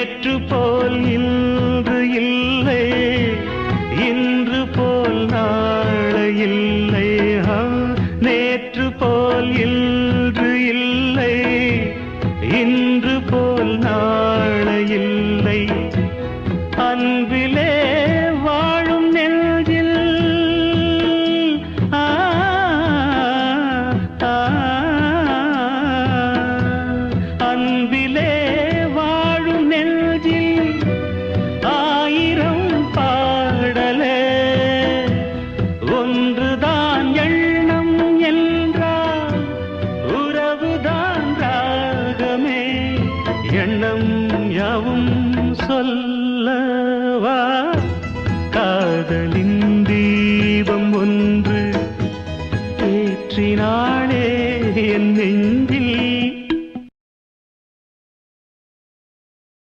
நேற்று போல் இன்று இல்லை, இன்று போல் நாளை இல்லை. நேற்று போல் இன்று இல்லை, இன்று போல் நாளை இல்லை. அன்பிலே வாழும் நெஞ்சில் அன்பிலே வாழும் நெஞ்சில் ஆயிரம் பாடலே. ஒன்றுதான் எண்ணம் என்றால் உறவுதான் ராகமே. எண்ணம் யாவும் சொல்லவா, காதலின் தீபம் ஒன்று ஏற்றினாளே என் நெஞ்சு.